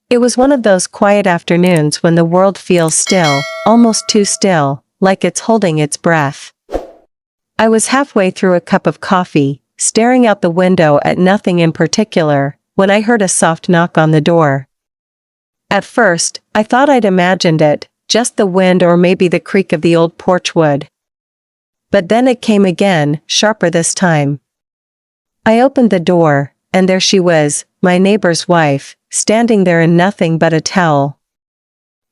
It was one of those quiet afternoons when the world feels still, almost too still, like it's holding its breath. I was halfway through a cup of coffee, staring out the window at nothing in particular, when I heard a soft knock on the door. At first, I thought I'd imagined it, just the wind or maybe the creak of the old porch wood. But then it came again, sharper this time. I opened the door, and there she was, my neighbor's wife, standing there in nothing but a towel.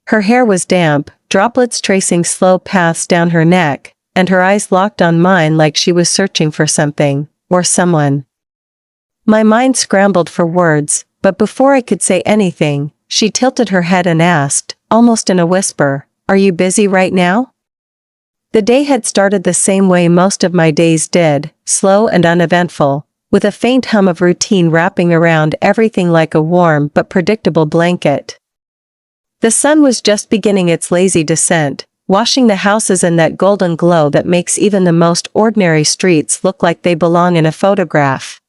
Her hair was damp, droplets tracing slow paths down her neck, and her eyes locked on mine like she was searching for something, or someone. My mind scrambled for words, but before I could say anything, she tilted her head and asked, almost in a whisper, "Are you busy right now?" The day had started the same way most of my days did, slow and uneventful, with a faint hum of routine wrapping around everything like a warm but predictable blanket. The sun was just beginning its lazy descent, washing the houses in that golden glow that makes even the most ordinary streets look like they belong in a photograph.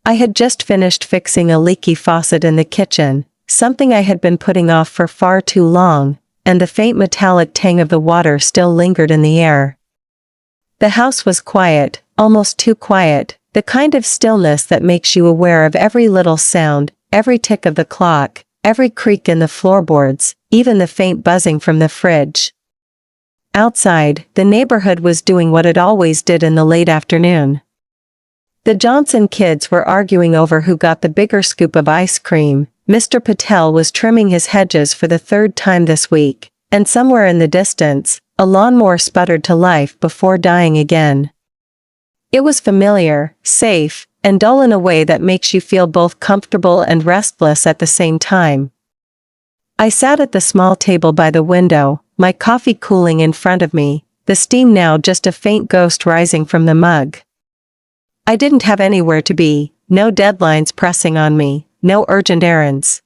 I had just finished fixing a leaky faucet in the kitchen, something I had been putting off for far too long, and the faint metallic tang of the water still lingered in the air. The house was quiet, almost too quiet, the kind of stillness that makes you aware of every little sound, every tick of the clock, every creak in the floorboards, even the faint buzzing from the fridge. Outside, the neighborhood was doing what it always did in the late afternoon. The Johnson kids were arguing over who got the bigger scoop of ice cream, Mr. Patel was trimming his hedges for the third time this week, and somewhere in the distance, a lawnmower sputtered to life before dying again. It was familiar, safe, and dull in a way that makes you feel both comfortable and restless at the same time. I sat at the small table by the window, my coffee cooling in front of me, the steam now just a faint ghost rising from the mug. I didn't have anywhere to be, no deadlines pressing on me, no urgent errands.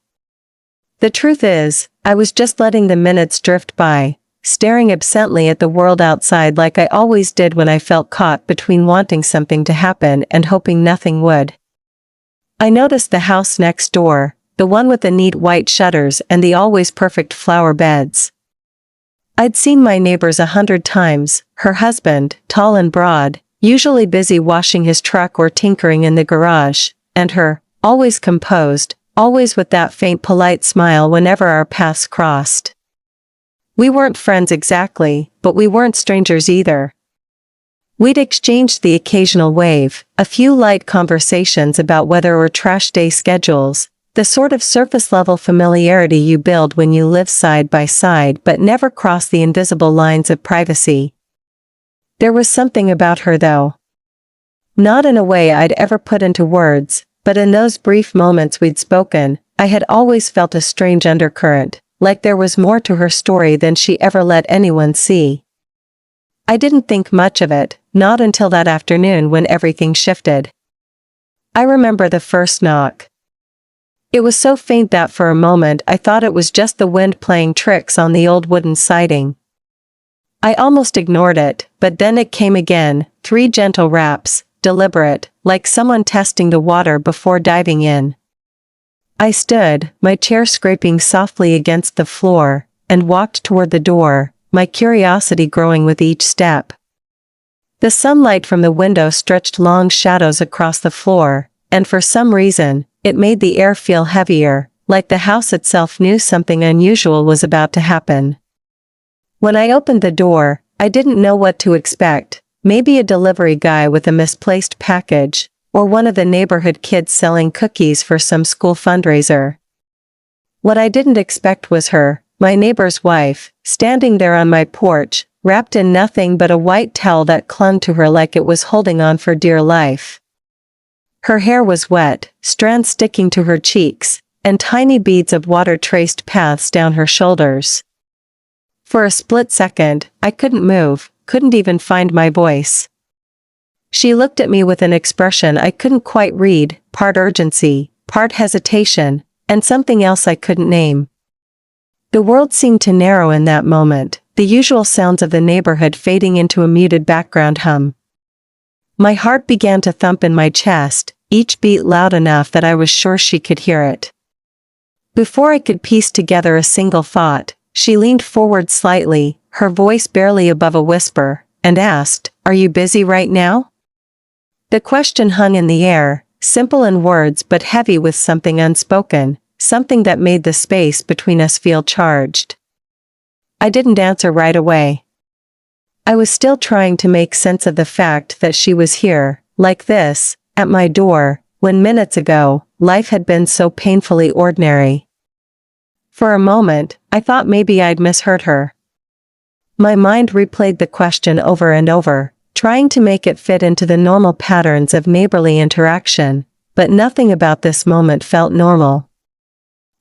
The truth is, I was just letting the minutes drift by, staring absently at the world outside like I always did when I felt caught between wanting something to happen and hoping nothing would. I noticed the house next door, the one with the neat white shutters and the always perfect flower beds. I'd seen my neighbors 100 times, her husband, tall and broad, usually busy washing his truck or tinkering in the garage, and her, always composed, always with that faint polite smile whenever our paths crossed. We weren't friends exactly, but we weren't strangers either. We'd exchanged the occasional wave, a few light conversations about weather or trash day schedules, the sort of surface-level familiarity you build when you live side by side but never cross the invisible lines of privacy. There was something about her though. Not in a way I'd ever put into words, but in those brief moments we'd spoken, I had always felt a strange undercurrent, like there was more to her story than she ever let anyone see. I didn't think much of it, not until that afternoon when everything shifted. I remember the first knock. It was so faint that for a moment I thought it was just the wind playing tricks on the old wooden siding. I almost ignored it, but then it came again, 3 gentle raps, deliberate, like someone testing the water before diving in. I stood, my chair scraping softly against the floor, and walked toward the door, my curiosity growing with each step. The sunlight from the window stretched long shadows across the floor, and for some reason, it made the air feel heavier, like the house itself knew something unusual was about to happen. When I opened the door, I didn't know what to expect, maybe a delivery guy with a misplaced package, or one of the neighborhood kids selling cookies for some school fundraiser. What I didn't expect was her, my neighbor's wife, standing there on my porch, wrapped in nothing but a white towel that clung to her like it was holding on for dear life. Her hair was wet, strands sticking to her cheeks, and tiny beads of water traced paths down her shoulders. For a split second, I couldn't move, couldn't even find my voice. She looked at me with an expression I couldn't quite read, part urgency, part hesitation, and something else I couldn't name. The world seemed to narrow in that moment, the usual sounds of the neighborhood fading into a muted background hum. My heart began to thump in my chest, each beat loud enough that I was sure she could hear it. Before I could piece together a single thought, she leaned forward slightly, her voice barely above a whisper, and asked, "Are you busy right now?" The question hung in the air, simple in words but heavy with something unspoken, something that made the space between us feel charged. I didn't answer right away. I was still trying to make sense of the fact that she was here, like this, at my door, when minutes ago, life had been so painfully ordinary. For a moment, I thought maybe I'd misheard her. My mind replayed the question over and over, trying to make it fit into the normal patterns of neighborly interaction, but nothing about this moment felt normal.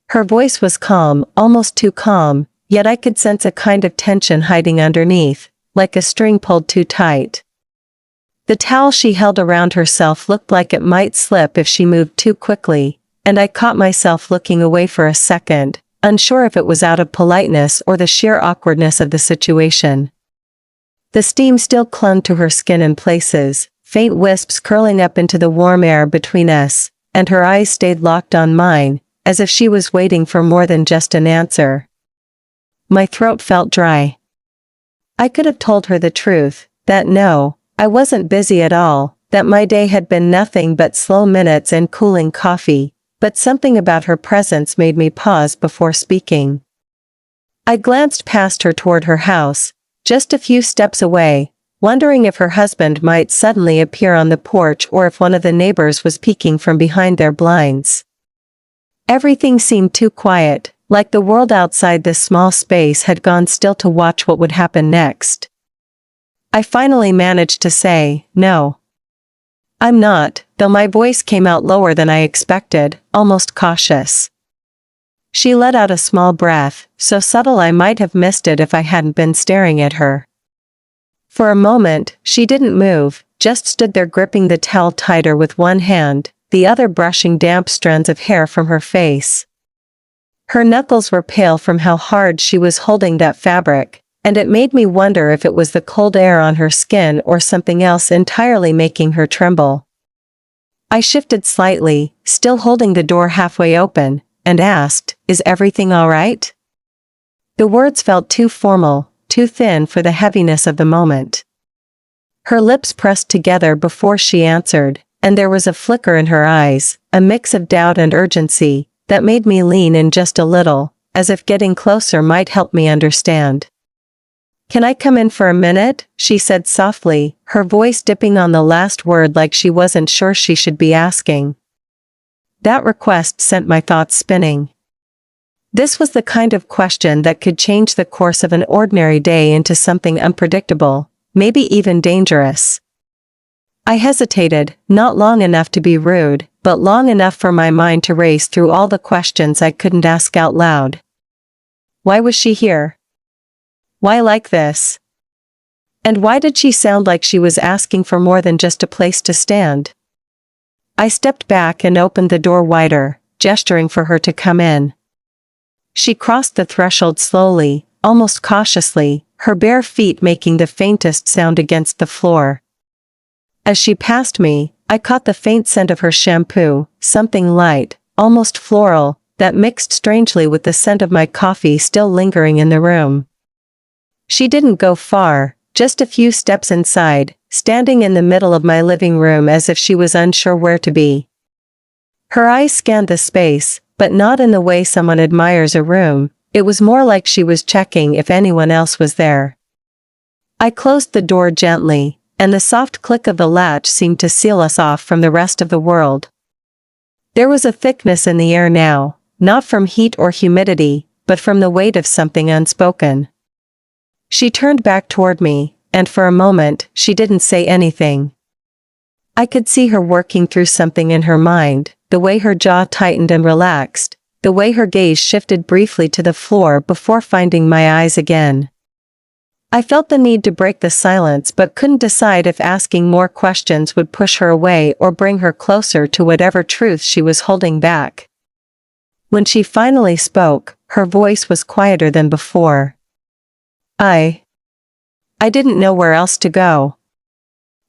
Her voice was calm, almost too calm, yet I could sense a kind of tension hiding underneath, like a string pulled too tight. The towel she held around herself looked like it might slip if she moved too quickly, and I caught myself looking away for a second, unsure if it was out of politeness or the sheer awkwardness of the situation. The steam still clung to her skin in places, faint wisps curling up into the warm air between us, and her eyes stayed locked on mine, as if she was waiting for more than just an answer. My throat felt dry. I could have told her the truth, that no, I wasn't busy at all, that my day had been nothing but slow minutes and cooling coffee, but something about her presence made me pause before speaking. I glanced past her toward her house, just a few steps away, wondering if her husband might suddenly appear on the porch or if one of the neighbors was peeking from behind their blinds. Everything seemed too quiet, like the world outside this small space had gone still to watch what would happen next. I finally managed to say, "No. I'm not," though my voice came out lower than I expected, almost cautious. She let out a small breath, so subtle I might have missed it if I hadn't been staring at her. For a moment, she didn't move, just stood there gripping the towel tighter with one hand, the other brushing damp strands of hair from her face. Her knuckles were pale from how hard she was holding that fabric, and it made me wonder if it was the cold air on her skin or something else entirely making her tremble. I shifted slightly, still holding the door halfway open, and asked, "Is everything all right?" The words felt too formal, too thin for the heaviness of the moment. Her lips pressed together before she answered, and there was a flicker in her eyes, a mix of doubt and urgency, that made me lean in just a little, as if getting closer might help me understand. "Can I come in for a minute?" she said softly, her voice dipping on the last word like she wasn't sure she should be asking. That request sent my thoughts spinning. This was the kind of question that could change the course of an ordinary day into something unpredictable, maybe even dangerous. I hesitated, not long enough to be rude, but long enough for my mind to race through all the questions I couldn't ask out loud. Why was she here? Why like this? And why did she sound like she was asking for more than just a place to stand? I stepped back and opened the door wider, gesturing for her to come in. She crossed the threshold slowly, almost cautiously, her bare feet making the faintest sound against the floor. As she passed me, I caught the faint scent of her shampoo, something light, almost floral, that mixed strangely with the scent of my coffee still lingering in the room. She didn't go far, just a few steps inside, standing in the middle of my living room as if she was unsure where to be. Her eyes scanned the space, but not in the way someone admires a room. It was more like she was checking if anyone else was there. I closed the door gently, and the soft click of the latch seemed to seal us off from the rest of the world. There was a thickness in the air now, not from heat or humidity, but from the weight of something unspoken. She turned back toward me, and for a moment, she didn't say anything. I could see her working through something in her mind, the way her jaw tightened and relaxed, the way her gaze shifted briefly to the floor before finding my eyes again. I felt the need to break the silence but couldn't decide if asking more questions would push her away or bring her closer to whatever truth she was holding back. When she finally spoke, her voice was quieter than before. I didn't know where else to go."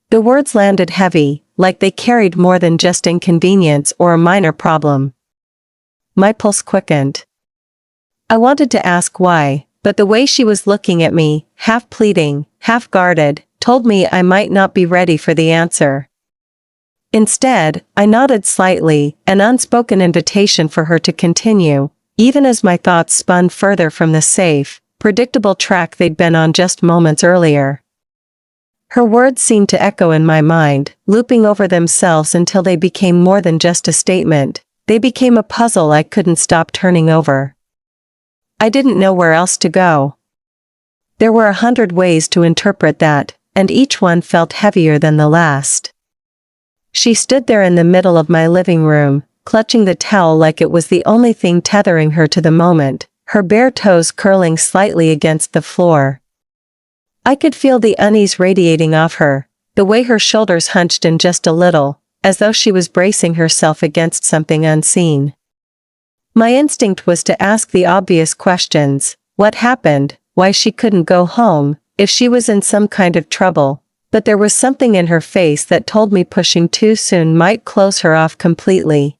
The words landed heavy, like they carried more than just inconvenience or a minor problem. my pulse quickened. I wanted to ask why, but the way she was looking at me, half pleading, half guarded, told me I might not be ready for the answer. Instead, I nodded slightly, an unspoken invitation for her to continue, even as my thoughts spun further from the safe, predictable track they'd been on just moments earlier. Her words seemed to echo in my mind, looping over themselves until they became more than just a statement. They became a puzzle I couldn't stop turning over. I didn't know where else to go. There were 100 ways to interpret that, and each one felt heavier than the last. She stood there in the middle of my living room, clutching the towel like it was the only thing tethering her to the moment, her bare toes curling slightly against the floor. I could feel the unease radiating off her, the way her shoulders hunched in just a little, as though she was bracing herself against something unseen. My instinct was to ask the obvious questions: what happened, why she couldn't go home, if she was in some kind of trouble, but there was something in her face that told me pushing too soon might close her off completely.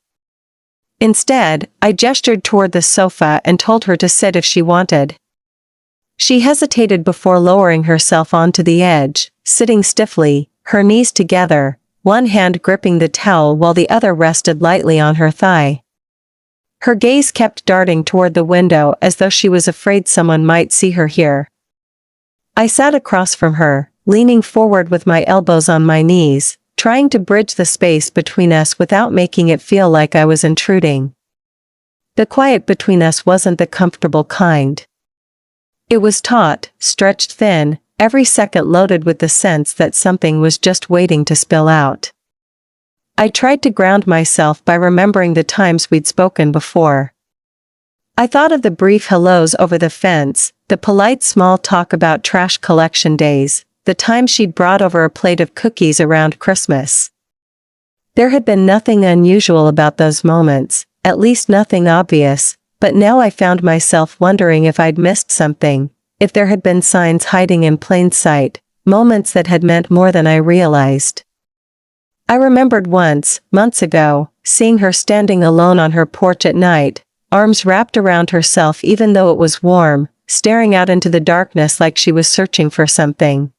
Instead, I gestured toward the sofa and told her to sit if she wanted. She hesitated before lowering herself onto the edge, sitting stiffly, her knees together, one hand gripping the towel while the other rested lightly on her thigh. Her gaze kept darting toward the window as though she was afraid someone might see her here. I sat across from her, leaning forward with my elbows on my knees, trying to bridge the space between us without making it feel like I was intruding. The quiet between us wasn't the comfortable kind. It was taut, stretched thin, every second loaded with the sense that something was just waiting to spill out. I tried to ground myself by remembering the times we'd spoken before. I thought of the brief hellos over the fence, the polite small talk about trash collection days, the time she'd brought over a plate of cookies around Christmas. There had been nothing unusual about those moments, at least nothing obvious, but now I found myself wondering if I'd missed something, if there had been signs hiding in plain sight, moments that had meant more than I realized. I remembered once, months ago, seeing her standing alone on her porch at night, arms wrapped around herself even though it was warm, staring out into the darkness like she was searching for something.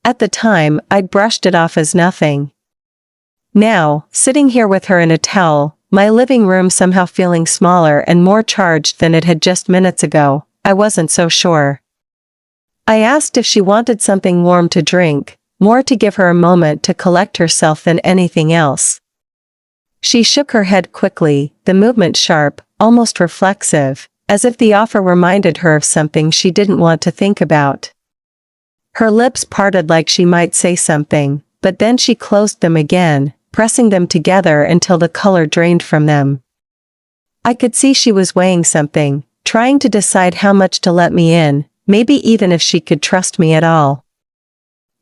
At the time, I'd brushed it off as nothing. Now, sitting here with her in a towel, my living room somehow feeling smaller and more charged than it had just minutes ago, I wasn't so sure. I asked if she wanted something warm to drink, more to give her a moment to collect herself than anything else. She shook her head quickly, the movement sharp, almost reflexive, as if the offer reminded her of something she didn't want to think about. Her lips parted like she might say something, but then she closed them again, pressing them together until the color drained from them. I could see she was weighing something, trying to decide how much to let me in, maybe even if she could trust me at all.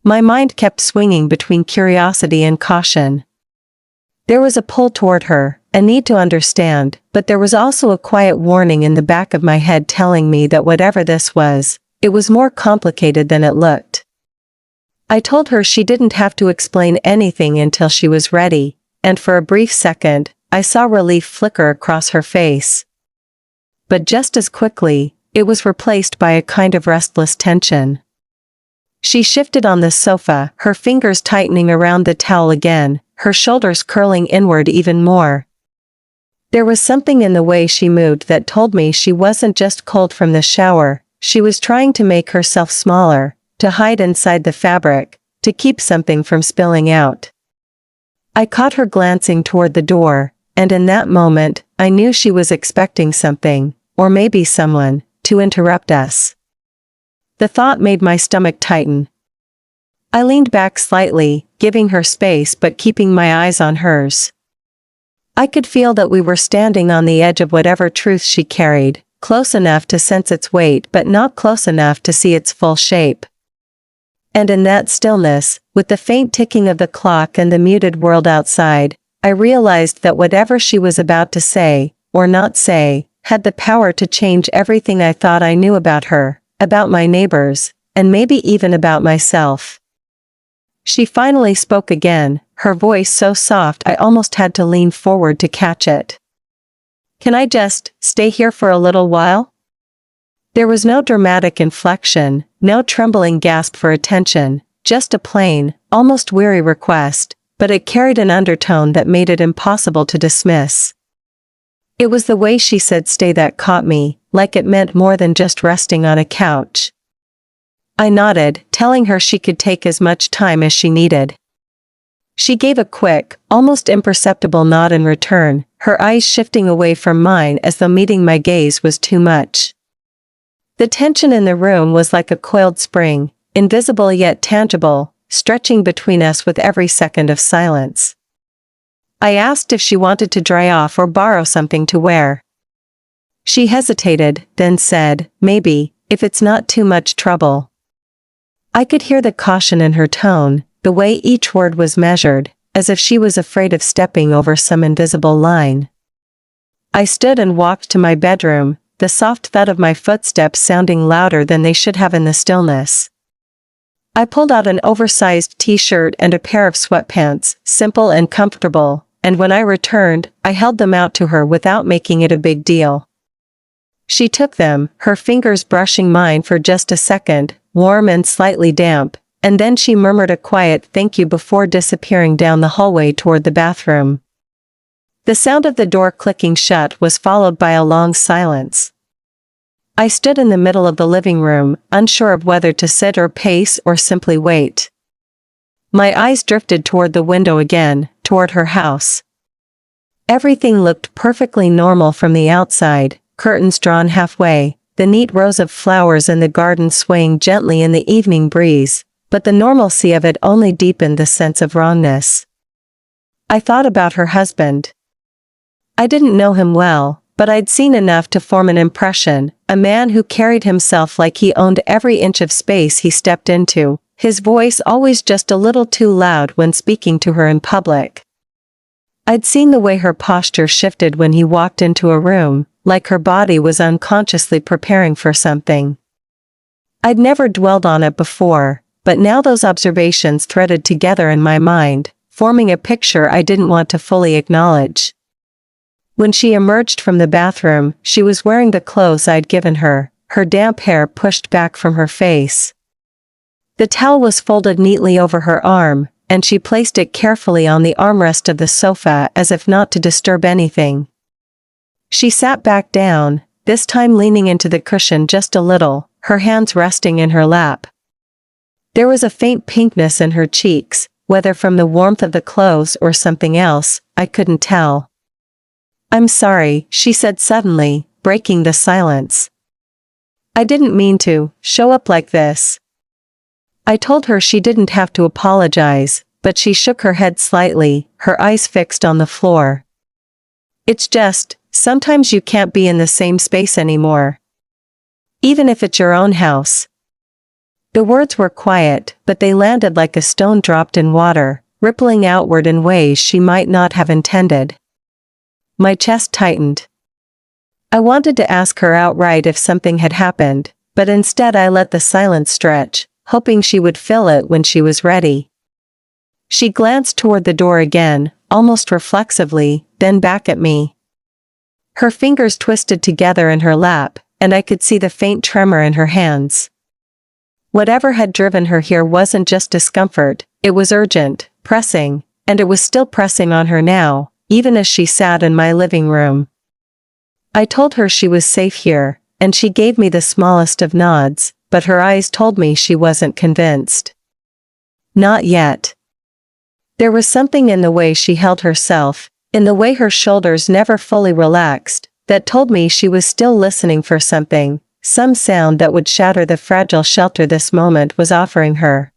My mind kept swinging between curiosity and caution. There was a pull toward her, a need to understand, but there was also a quiet warning in the back of my head telling me that whatever this was, it was more complicated than it looked. I told her she didn't have to explain anything until she was ready, and for a brief second, I saw relief flicker across her face. But just as quickly, it was replaced by a kind of restless tension. She shifted on the sofa, her fingers tightening around the towel again, her shoulders curling inward even more. There was something in the way she moved that told me she wasn't just cold from the shower, she was trying to make herself smaller, to hide inside the fabric, to keep something from spilling out. I caught her glancing toward the door, and in that moment, I knew she was expecting something, or maybe someone, to interrupt us. The thought made my stomach tighten. I leaned back slightly, giving her space but keeping my eyes on hers. I could feel that we were standing on the edge of whatever truth she carried, close enough to sense its weight but not close enough to see its full shape. And in that stillness, with the faint ticking of the clock and the muted world outside, I realized that whatever she was about to say, or not say, had the power to change everything I thought I knew about her, about my neighbors, and maybe even about myself. She finally spoke again, her voice so soft I almost had to lean forward to catch it. Can I just stay here for a little while? There was no dramatic inflection, no trembling gasp for attention, just a plain, almost weary request, but it carried an undertone that made it impossible to dismiss. It was the way she said stay that caught me, like it meant more than just resting on a couch. I nodded, telling her she could take as much time as she needed. She gave a quick, almost imperceptible nod in return, her eyes shifting away from mine as though meeting my gaze was too much. The tension in the room was like a coiled spring, invisible yet tangible, stretching between us with every second of silence. I asked if she wanted to dry off or borrow something to wear. She hesitated, then said, maybe, if it's not too much trouble. I could hear the caution in her tone, the way each word was measured, as if she was afraid of stepping over some invisible line. I stood and walked to my bedroom, the soft thud of my footsteps sounding louder than they should have in the stillness. I pulled out an oversized t-shirt and a pair of sweatpants, simple and comfortable, and when I returned, I held them out to her without making it a big deal. She took them, her fingers brushing mine for just a second, warm and slightly damp, and then she murmured a quiet thank you before disappearing down the hallway toward the bathroom. The sound of the door clicking shut was followed by a long silence. I stood in the middle of the living room, unsure of whether to sit or pace or simply wait. My eyes drifted toward the window again, toward her house. Everything looked perfectly normal from the outside, curtains drawn halfway, the neat rows of flowers in the garden swaying gently in the evening breeze, but the normalcy of it only deepened the sense of wrongness. I thought about her husband. I didn't know him well, but I'd seen enough to form an impression, a man who carried himself like he owned every inch of space he stepped into, his voice always just a little too loud when speaking to her in public. I'd seen the way her posture shifted when he walked into a room, like her body was unconsciously preparing for something. I'd never dwelled on it before, but now those observations threaded together in my mind, forming a picture I didn't want to fully acknowledge. When she emerged from the bathroom, she was wearing the clothes I'd given her, her damp hair pushed back from her face. The towel was folded neatly over her arm, and she placed it carefully on the armrest of the sofa as if not to disturb anything. She sat back down, this time leaning into the cushion just a little, her hands resting in her lap. There was a faint pinkness in her cheeks, whether from the warmth of the clothes or something else, I couldn't tell. "I'm sorry," she said suddenly, breaking the silence. "I didn't mean to show up like this." I told her she didn't have to apologize, but she shook her head slightly, her eyes fixed on the floor. "It's just, sometimes you can't be in the same space anymore. Even if it's your own house." The words were quiet, but they landed like a stone dropped in water, rippling outward in ways she might not have intended. My chest tightened. I wanted to ask her outright if something had happened, but instead I let the silence stretch, hoping she would fill it when she was ready. She glanced toward the door again, almost reflexively, then back at me. Her fingers twisted together in her lap, and I could see the faint tremor in her hands. Whatever had driven her here wasn't just discomfort, it was urgent, pressing, and it was still pressing on her now, even as she sat in my living room. I told her she was safe here, and she gave me the smallest of nods, but her eyes told me she wasn't convinced. Not yet. There was something in the way she held herself, in the way her shoulders never fully relaxed, that told me she was still listening for something, some sound that would shatter the fragile shelter this moment was offering her.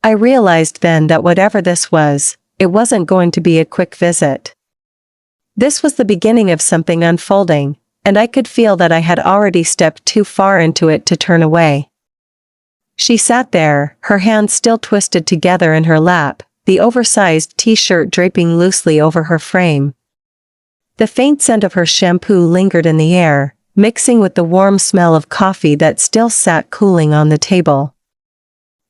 I realized then that whatever this was, it wasn't going to be a quick visit. This was the beginning of something unfolding, and I could feel that I had already stepped too far into it to turn away. She sat there, her hands still twisted together in her lap, the oversized t-shirt draping loosely over her frame. The faint scent of her shampoo lingered in the air, mixing with the warm smell of coffee that still sat cooling on the table.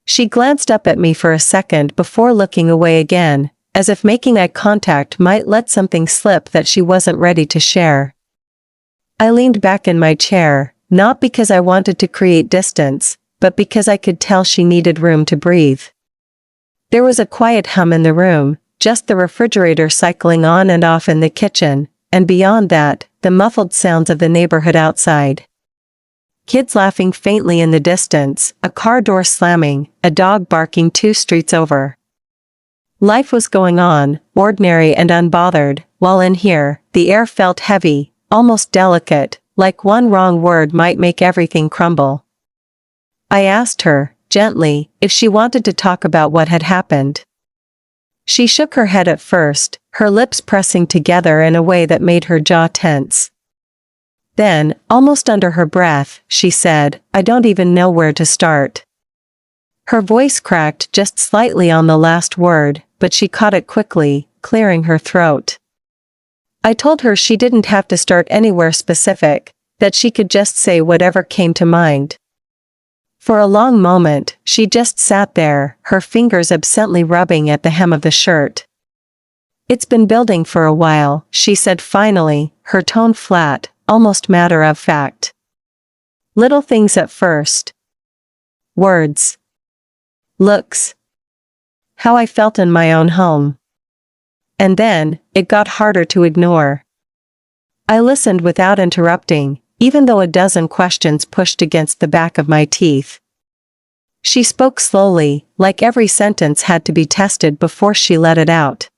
She glanced up at me for a second before looking away again, as if making eye contact might let something slip that she wasn't ready to share. I leaned back in my chair, not because I wanted to create distance, but because I could tell she needed room to breathe. There was a quiet hum in the room, just the refrigerator cycling on and off in the kitchen, and beyond that, the muffled sounds of the neighborhood outside. Kids laughing faintly in the distance, a car door slamming, a dog barking 2 streets over. Life was going on, ordinary and unbothered, while in here, the air felt heavy, almost delicate, like one wrong word might make everything crumble. I asked her, gently, if she wanted to talk about what had happened. She shook her head at first, her lips pressing together in a way that made her jaw tense. Then, almost under her breath, she said, "I don't even know where to start." Her voice cracked just slightly on the last word, but she caught it quickly, clearing her throat. I told her she didn't have to start anywhere specific, that she could just say whatever came to mind. For a long moment, she just sat there, her fingers absently rubbing at the hem of the shirt. "It's been building for a while," she said finally, her tone flat, almost matter of fact. "Little things at first. Words. Looks. How I felt in my own home. And then, it got harder to ignore." I listened without interrupting, even though a dozen questions pushed against the back of my teeth. She spoke slowly, like every sentence had to be tested before she let it out.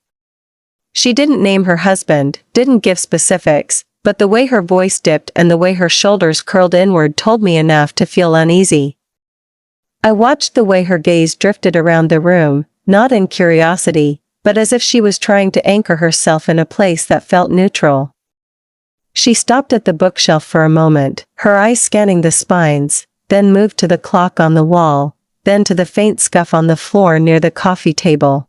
She didn't name her husband, didn't give specifics, but the way her voice dipped and the way her shoulders curled inward told me enough to feel uneasy. I watched the way her gaze drifted around the room, not in curiosity, but as if she was trying to anchor herself in a place that felt neutral. She stopped at the bookshelf for a moment, her eyes scanning the spines, then moved to the clock on the wall, then to the faint scuff on the floor near the coffee table.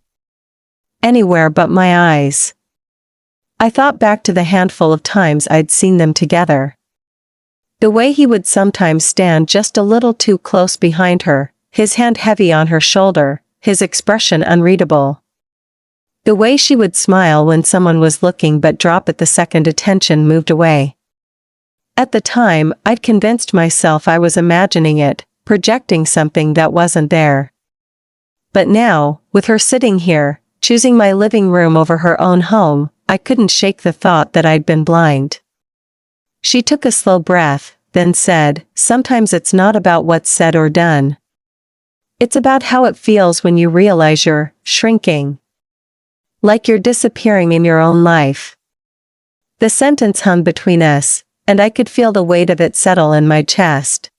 Anywhere but my eyes. I thought back to the handful of times I'd seen them together. The way he would sometimes stand just a little too close behind her, his hand heavy on her shoulder, his expression unreadable. The way she would smile when someone was looking but drop it the second attention moved away. At the time, I'd convinced myself I was imagining it, projecting something that wasn't there. But now, with her sitting here, choosing my living room over her own home, I couldn't shake the thought that I'd been blind. She took a slow breath, then said, "Sometimes it's not about what's said or done. It's about how it feels when you realize you're shrinking. Like you're disappearing in your own life." The sentence hung between us, and I could feel the weight of it settle in my chest.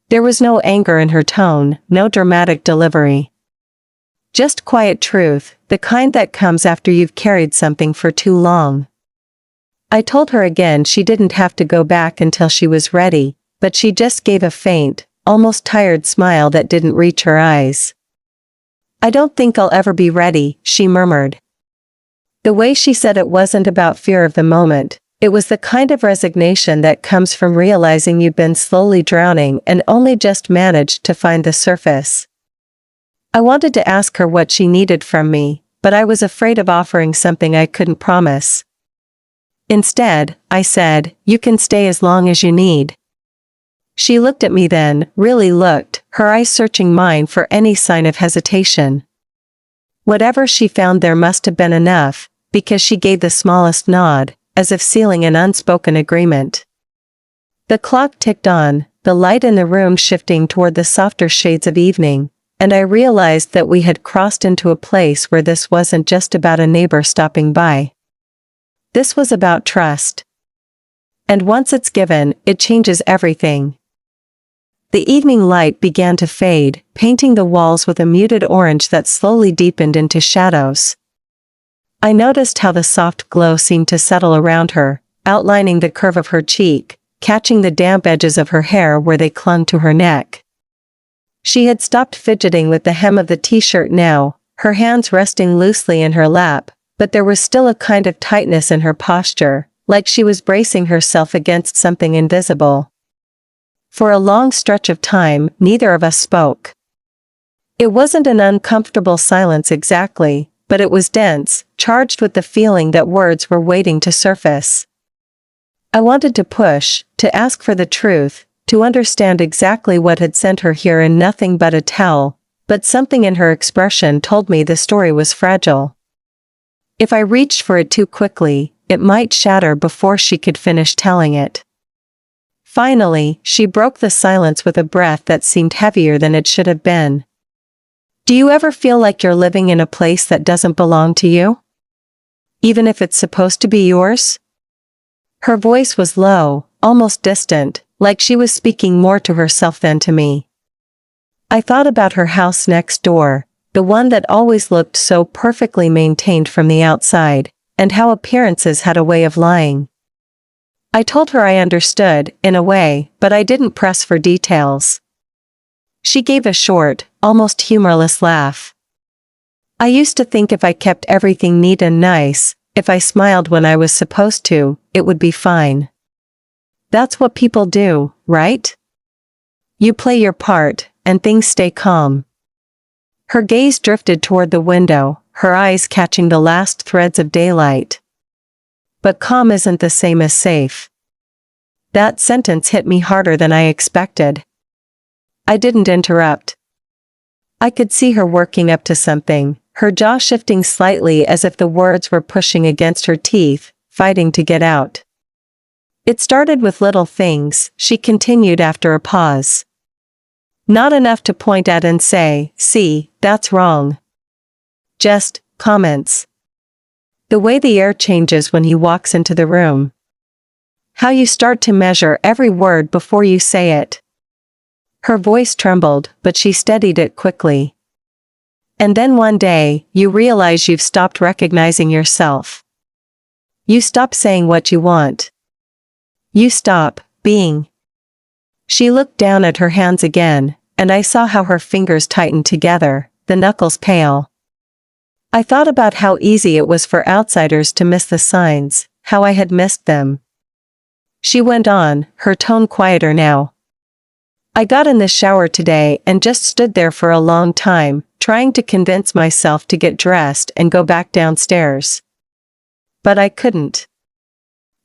There was no anger in her tone, no dramatic delivery. Just quiet truth, the kind that comes after you've carried something for too long. I told her again she didn't have to go back until she was ready, but she just gave a faint, almost tired smile that didn't reach her eyes. "I don't think I'll ever be ready," she murmured. The way she said it wasn't about fear of the moment, it was the kind of resignation that comes from realizing you've been slowly drowning and only just managed to find the surface. I wanted to ask her what she needed from me, but I was afraid of offering something I couldn't promise. Instead, I said, "You can stay as long as you need." She looked at me then, really looked, her eyes searching mine for any sign of hesitation. Whatever she found there must have been enough, because she gave the smallest nod, as if sealing an unspoken agreement. The clock ticked on, the light in the room shifting toward the softer shades of evening, and I realized that we had crossed into a place where this wasn't just about a neighbor stopping by. This was about trust. And once it's given, it changes everything. The evening light began to fade, painting the walls with a muted orange that slowly deepened into shadows. I noticed how the soft glow seemed to settle around her, outlining the curve of her cheek, catching the damp edges of her hair where they clung to her neck. She had stopped fidgeting with the hem of the t-shirt now, her hands resting loosely in her lap, but there was still a kind of tightness in her posture, like she was bracing herself against something invisible. For a long stretch of time, neither of us spoke. It wasn't an uncomfortable silence exactly, but it was dense, charged with the feeling that words were waiting to surface. I wanted to push, to ask for the truth, to understand exactly what had sent her here in nothing but a towel, but something in her expression told me the story was fragile. If I reached for it too quickly, it might shatter before she could finish telling it. Finally, she broke the silence with a breath that seemed heavier than it should have been. Do you ever feel like you're living in a place that doesn't belong to you? Even if it's supposed to be yours? Her voice was low, almost distant, like she was speaking more to herself than to me. I thought about her house next door, the one that always looked so perfectly maintained from the outside, and how appearances had a way of lying. I told her I understood, in a way, but I didn't press for details. She gave a short, almost humorless laugh. I used to think if I kept everything neat and nice, if I smiled when I was supposed to, it would be fine. That's what people do, right? You play your part, and things stay calm. Her gaze drifted toward the window, her eyes catching the last threads of daylight. But calm isn't the same as safe. That sentence hit me harder than I expected. I didn't interrupt. I could see her working up to something, her jaw shifting slightly as if the words were pushing against her teeth, fighting to get out. It started with little things, she continued after a pause. Not enough to point at and say, see, that's wrong. Just comments. The way the air changes when he walks into the room. How you start to measure every word before you say it. Her voice trembled, but she steadied it quickly. And then one day, you realize you've stopped recognizing yourself. You stop saying what you want. You stop being. She looked down at her hands again, and I saw how her fingers tightened together, the knuckles pale. I thought about how easy it was for outsiders to miss the signs, how I had missed them. She went on, her tone quieter now. I got in the shower today and just stood there for a long time, trying to convince myself to get dressed and go back downstairs. But I couldn't.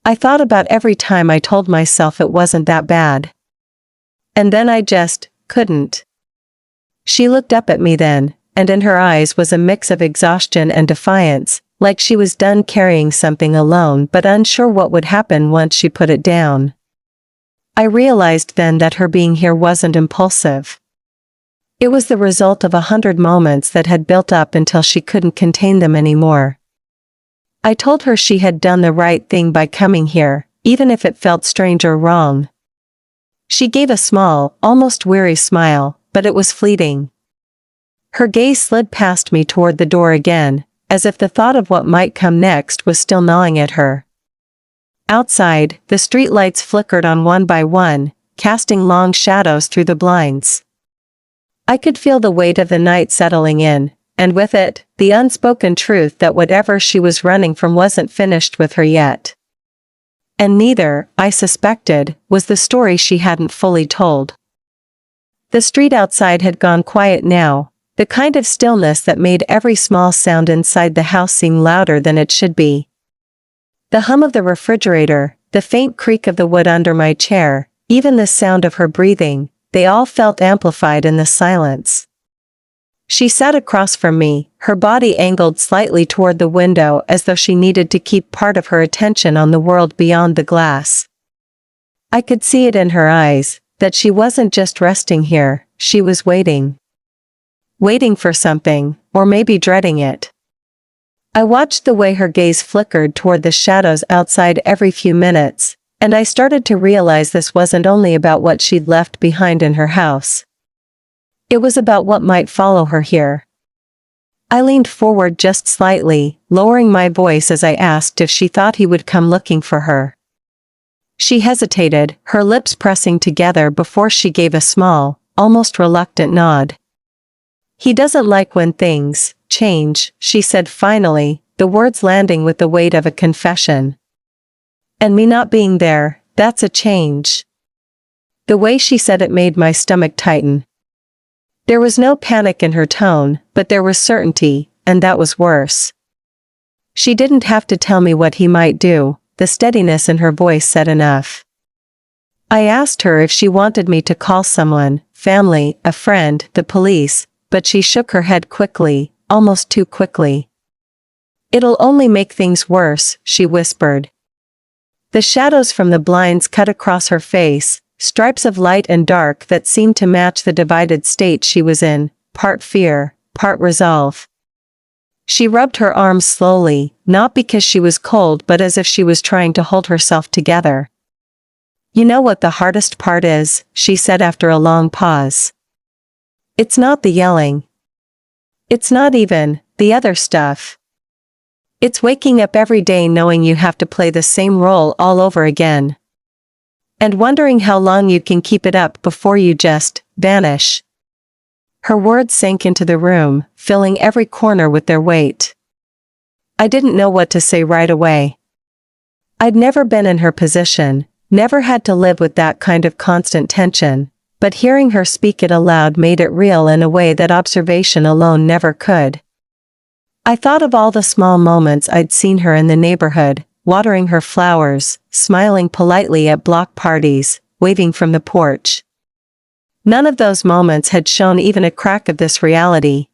I thought about every time I told myself it wasn't that bad. And then I just couldn't. She looked up at me then, and in her eyes was a mix of exhaustion and defiance, like she was done carrying something alone but unsure what would happen once she put it down. I realized then that her being here wasn't impulsive. It was the result of 100 moments that had built up until she couldn't contain them anymore. I told her she had done the right thing by coming here, even if it felt strange or wrong. She gave a small, almost weary smile, but it was fleeting. Her gaze slid past me toward the door again, as if the thought of what might come next was still gnawing at her. Outside, the streetlights flickered on one by one, casting long shadows through the blinds. I could feel the weight of the night settling in, and with it, the unspoken truth that whatever she was running from wasn't finished with her yet. And neither, I suspected, was the story she hadn't fully told. The street outside had gone quiet now, the kind of stillness that made every small sound inside the house seem louder than it should be. The hum of the refrigerator, the faint creak of the wood under my chair, even the sound of her breathing, they all felt amplified in the silence. She sat across from me, her body angled slightly toward the window as though she needed to keep part of her attention on the world beyond the glass. I could see it in her eyes, that she wasn't just resting here, she was waiting. Waiting for something, or maybe dreading it. I watched the way her gaze flickered toward the shadows outside every few minutes, and I started to realize this wasn't only about what she'd left behind in her house. It was about what might follow her here. I leaned forward just slightly, lowering my voice as I asked if she thought he would come looking for her. She hesitated, her lips pressing together before she gave a small, almost reluctant nod. He doesn't like when things change, she said finally, the words landing with the weight of a confession. And me not being there, that's a change. The way she said it made my stomach tighten. There was no panic in her tone, but there was certainty, and that was worse. She didn't have to tell me what he might do, the the steadiness in her voice said enough. I asked her if she wanted me to call someone, family, a friend, the police, but she shook her head quickly, almost too quickly. It'll only make things worse, she whispered. The shadows from the blinds cut across her face, stripes of light and dark that seemed to match the divided state she was in, part fear, part resolve. She rubbed her arms slowly, not because she was cold but as if she was trying to hold herself together. You know what the hardest part is, she said after a long pause. It's not the yelling. It's not even the other stuff. It's waking up every day knowing you have to play the same role all over again. And wondering how long you can keep it up before you just vanish. Her words sank into the room, filling every corner with their weight. I didn't know what to say right away. I'd never been in her position, never had to live with that kind of constant tension, but hearing her speak it aloud made it real in a way that observation alone never could. I thought of all the small moments I'd seen her in the neighborhood, watering her flowers, smiling politely at block parties, waving from the porch. None of those moments had shown even a crack of this reality.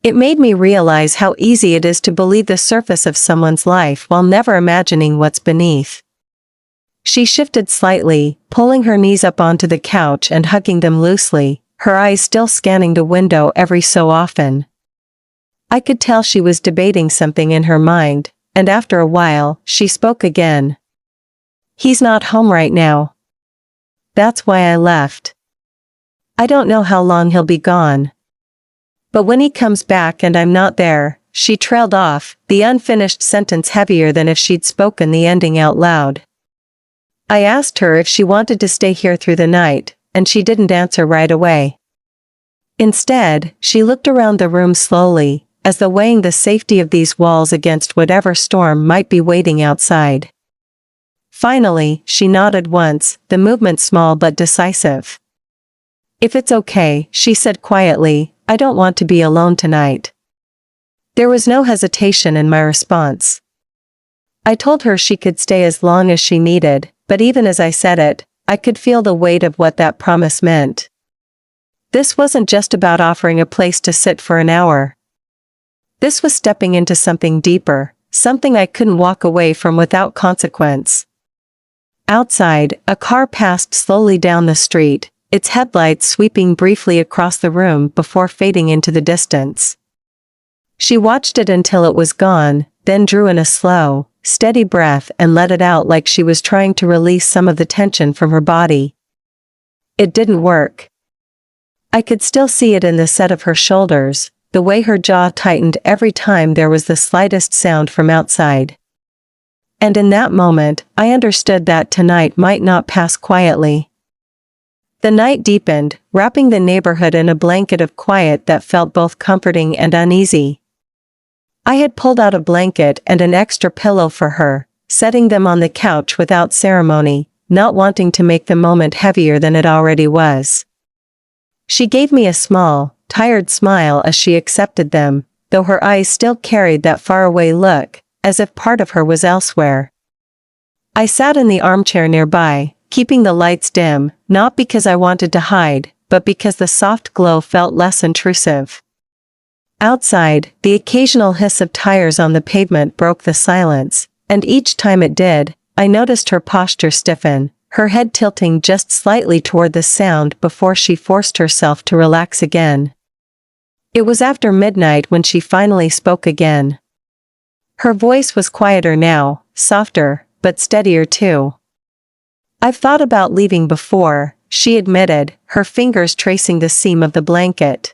It made me realize how easy it is to believe the surface of someone's life while never imagining what's beneath. She shifted slightly, pulling her knees up onto the couch and hugging them loosely, her eyes still scanning the window every so often. I could tell she was debating something in her mind, and after a while, she spoke again. He's not home right now. That's why I left. I don't know how long he'll be gone. But when he comes back and I'm not there, she trailed off, the unfinished sentence heavier than if she'd spoken the ending out loud. I asked her if she wanted to stay here through the night, and she didn't answer right away. Instead, she looked around the room slowly, as though weighing the safety of these walls against whatever storm might be waiting outside. Finally, she nodded once, the movement small but decisive. If it's okay, she said quietly, I don't want to be alone tonight. There was no hesitation in my response. I told her she could stay as long as she needed, but even as I said it, I could feel the weight of what that promise meant. This wasn't just about offering a place to sit for an hour. This was stepping into something deeper, something I couldn't walk away from without consequence. Outside, a car passed slowly down the street, its headlights sweeping briefly across the room before fading into the distance. She watched it until it was gone, then drew in a slow, steady breath and let it out like she was trying to release some of the tension from her body. It didn't work. I could still see it in the set of her shoulders, the way her jaw tightened every time there was the slightest sound from outside. And in that moment, I understood that tonight might not pass quietly. The night deepened, wrapping the neighborhood in a blanket of quiet that felt both comforting and uneasy. I had pulled out a blanket and an extra pillow for her, setting them on the couch without ceremony, not wanting to make the moment heavier than it already was. She gave me a small, tired smile as she accepted them, though her eyes still carried that faraway look, as if part of her was elsewhere. I sat in the armchair nearby, keeping the lights dim, not because I wanted to hide, but because the soft glow felt less intrusive. Outside, the occasional hiss of tires on the pavement broke the silence, and each time it did, I noticed her posture stiffen, her head tilting just slightly toward the sound before she forced herself to relax again. It was after midnight when she finally spoke again. Her voice was quieter now, softer, but steadier too. I've thought about leaving before, she admitted, her fingers tracing the seam of the blanket.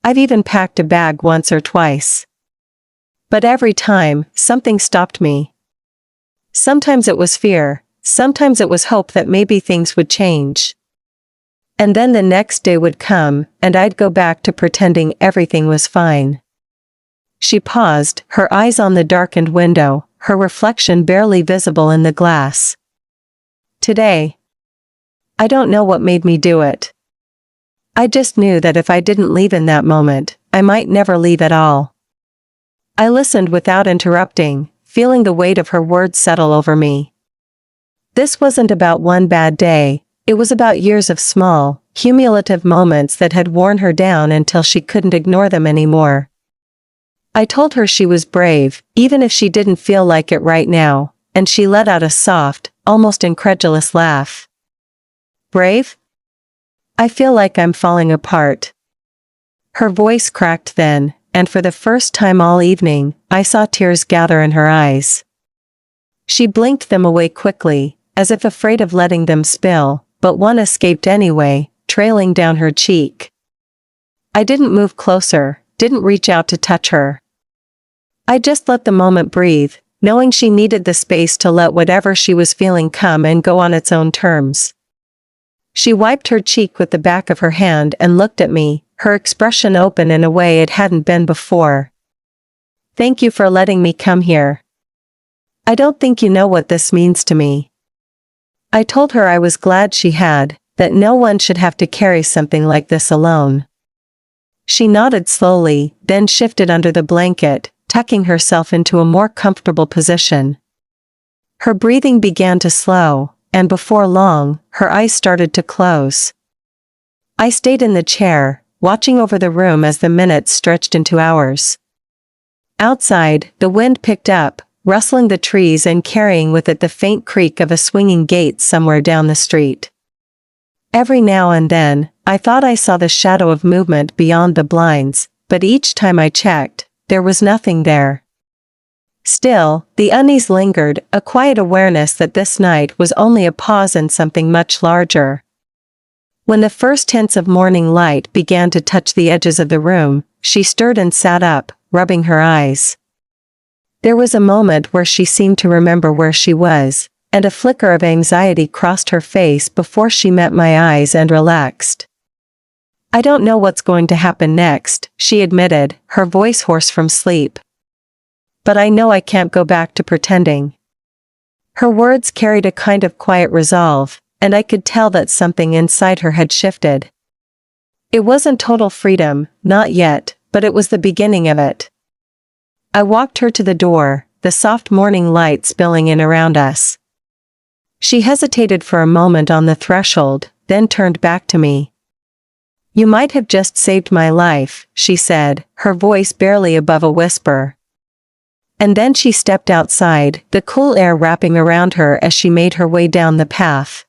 I've even packed a bag once or twice. But every time, something stopped me. Sometimes it was fear, sometimes it was hope that maybe things would change. And then the next day would come, and I'd go back to pretending everything was fine. She paused, her eyes on the darkened window, her reflection barely visible in the glass. Today. I don't know what made me do it. I just knew that if I didn't leave in that moment, I might never leave at all. I listened without interrupting, feeling the weight of her words settle over me. This wasn't about one bad day, it was about years of small, cumulative moments that had worn her down until she couldn't ignore them anymore. I told her she was brave, even if she didn't feel like it right now, and she let out a soft, almost incredulous laugh. Brave? I feel like I'm falling apart. Her voice cracked then, and for the first time all evening, I saw tears gather in her eyes. She blinked them away quickly, as if afraid of letting them spill, but one escaped anyway, trailing down her cheek. I didn't move closer, didn't reach out to touch her. I just let the moment breathe, knowing she needed the space to let whatever she was feeling come and go on its own terms. She wiped her cheek with the back of her hand and looked at me, her expression open in a way it hadn't been before. Thank you for letting me come here. I don't think you know what this means to me. I told her I was glad she had, that no one should have to carry something like this alone. She nodded slowly, then shifted under the blanket, tucking herself into a more comfortable position. Her breathing began to slow, and before long, her eyes started to close. I stayed in the chair, watching over the room as the minutes stretched into hours. Outside, the wind picked up, rustling the trees and carrying with it the faint creak of a swinging gate somewhere down the street. Every now and then, I thought I saw the shadow of movement beyond the blinds, but each time I checked, there was nothing there. Still, the unease lingered, a quiet awareness that this night was only a pause in something much larger. When the first hints of morning light began to touch the edges of the room, she stirred and sat up, rubbing her eyes. There was a moment where she seemed to remember where she was, and a flicker of anxiety crossed her face before she met my eyes and relaxed. I don't know what's going to happen next, she admitted, her voice hoarse from sleep. But I know I can't go back to pretending. Her words carried a kind of quiet resolve, and I could tell that something inside her had shifted. It wasn't total freedom, not yet, but it was the beginning of it. I walked her to the door, the soft morning light spilling in around us. She hesitated for a moment on the threshold, then turned back to me. You might have just saved my life, she said, her voice barely above a whisper. And then she stepped outside, the cool air wrapping around her as she made her way down the path.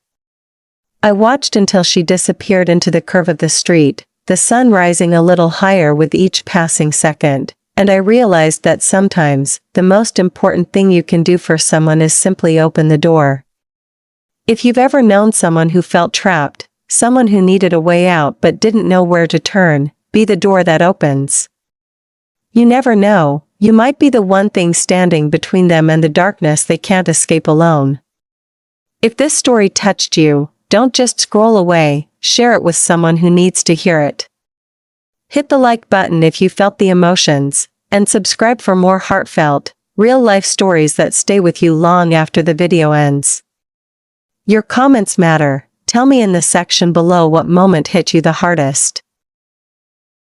I watched until she disappeared into the curve of the street, the sun rising a little higher with each passing second. And I realized that sometimes, the most important thing you can do for someone is simply open the door. If you've ever known someone who felt trapped, someone who needed a way out but didn't know where to turn, be the door that opens. You never know, you might be the one thing standing between them and the darkness they can't escape alone. If this story touched you, don't just scroll away, share it with someone who needs to hear it. Hit the like button if you felt the emotions, and subscribe for more heartfelt, real-life stories that stay with you long after the video ends. Your comments matter. Tell me in the section below what moment hit you the hardest.